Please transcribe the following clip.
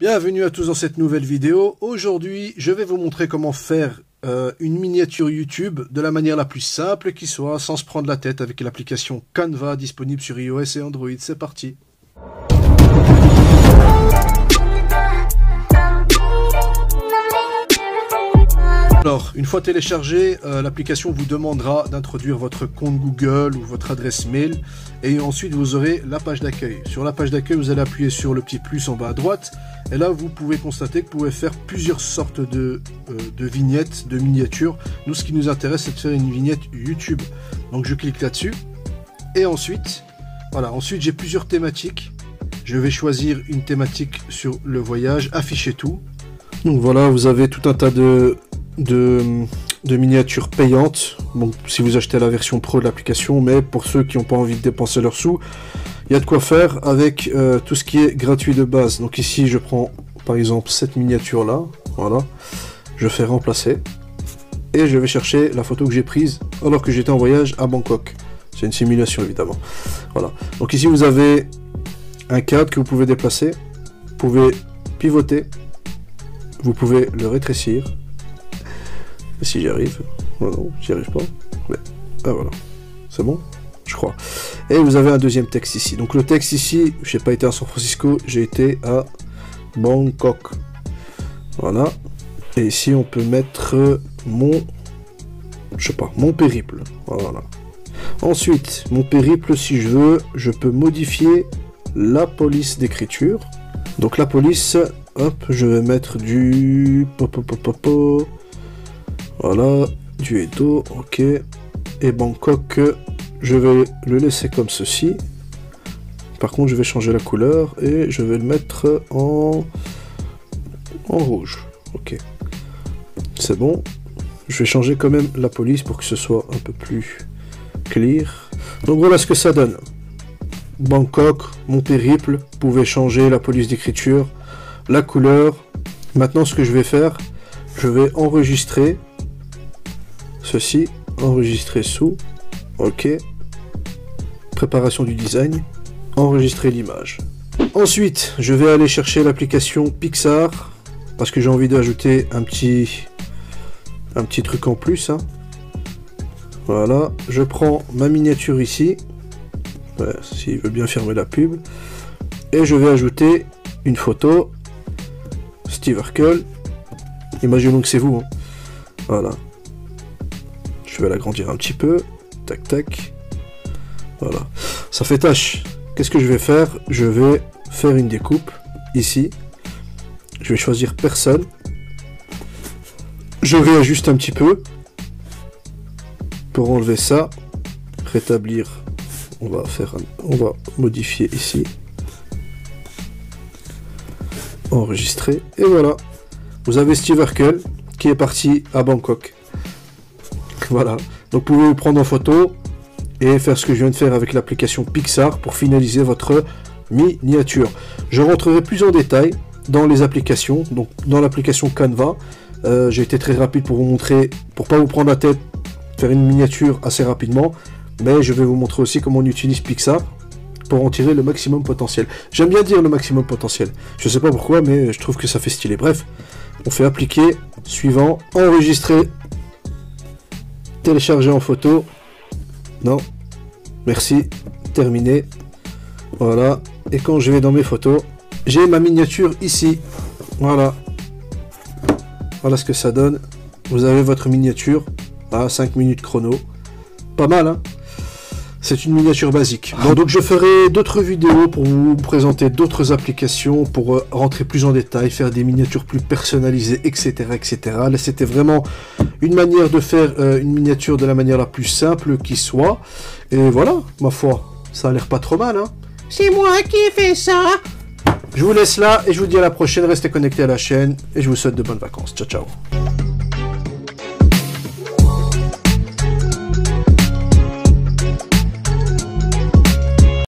Bienvenue à tous dans cette nouvelle vidéo. Aujourd'hui, je vais vous montrer comment faire une miniature YouTube de la manière la plus simple qui soit, sans se prendre la tête, avec l'application Canva disponible sur iOS et Android. C'est parti. Alors, une fois téléchargée, l'application vous demandera d'introduire votre compte Google ou votre adresse mail et ensuite vous aurez la page d'accueil. Sur la page d'accueil, vous allez appuyer sur le petit plus en bas à droite et là vous pouvez constater que vous pouvez faire plusieurs sortes de vignettes, de miniatures. Nous, ce qui nous intéresse, c'est de faire une vignette YouTube. Donc je clique là-dessus et ensuite, voilà, ensuite j'ai plusieurs thématiques. Je vais choisir une thématique sur le voyage, afficher tout. Donc voilà, vous avez tout un tas de miniatures payantes, bon, si vous achetez la version pro de l'application, mais pour ceux qui n'ont pas envie de dépenser leurs sous, il y a de quoi faire avec tout ce qui est gratuit de base. Donc ici je prends par exemple cette miniature là, voilà, je fais remplacer et je vais chercher la photo que j'ai prise alors que j'étais en voyage à Bangkok. C'est une simulation évidemment. Voilà, donc ici vous avez un cadre que vous pouvez déplacer, vous pouvez pivoter, vous pouvez le rétrécir. Si j'y arrive, oh non, j'y arrive pas. Mais, ah voilà, c'est bon, je crois. Et vous avez un deuxième texte ici. Donc le texte ici, j'ai pas été à San Francisco, j'ai été à Bangkok. Voilà. Et ici on peut mettre mon, je sais pas, mon périple. Voilà. Ensuite, mon périple, si je veux, je peux modifier la police d'écriture. Donc la police, hop, je vais mettre du voilà, du Edo, ok. Et Bangkok, je vais le laisser comme ceci. Par contre, je vais changer la couleur et je vais le mettre en rouge. Ok. C'est bon. Je vais changer quand même la police pour que ce soit un peu plus clear. Donc voilà ce que ça donne. Bangkok, mon périple, vous pouvez changer la police d'écriture, la couleur. Maintenant, ce que je vais faire, je vais enregistrer ceci, enregistrer sous, ok, préparation du design, enregistrer l'image. Ensuite, je vais aller chercher l'application Pixar, parce que j'ai envie d'ajouter un petit truc en plus, hein. Voilà, je prends ma miniature ici, ouais, s'il veut bien fermer la pub, et je vais ajouter une photo, Steve Urkel, imaginons que c'est vous, hein. Voilà. Je vais l'agrandir un petit peu. Tac, tac. Voilà. Ça fait tâche. Qu'est-ce que je vais faire? Je vais faire une découpe. Ici. Je vais choisir personne. Je réajuste un petit peu. Pour enlever ça. Rétablir. On va modifier ici. Enregistrer. Et voilà. Vous avez Steve Urkel qui est parti à Bangkok. Voilà, donc vous pouvez vous prendre en photo et faire ce que je viens de faire avec l'application Pixar pour finaliser votre miniature. Je rentrerai plus en détail dans les applications, donc dans l'application Canva. J'ai été très rapide pour vous montrer, pour pas vous prendre la tête, faire une miniature assez rapidement, mais je vais vous montrer aussi comment on utilise Pixar pour en tirer le maximum potentiel. J'aime bien dire le maximum potentiel, je sais pas pourquoi, mais je trouve que ça fait stylé. Bref, on fait appliquer, suivant, enregistrer, télécharger en photo, non, merci, terminé, voilà, et quand je vais dans mes photos, j'ai ma miniature ici, voilà, voilà ce que ça donne, vous avez votre miniature, à 5 minutes chrono, pas mal, hein. C'est une miniature basique. Donc je ferai d'autres vidéos pour vous présenter d'autres applications, pour rentrer plus en détail, faire des miniatures plus personnalisées, etc. etc. Là c'était vraiment une manière de faire une miniature de la manière la plus simple qui soit. Et voilà, ma foi, ça a l'air pas trop mal, hein. C'est moi qui ai fait ça. Je vous laisse là et je vous dis à la prochaine, restez connectés à la chaîne et je vous souhaite de bonnes vacances. Ciao ciao.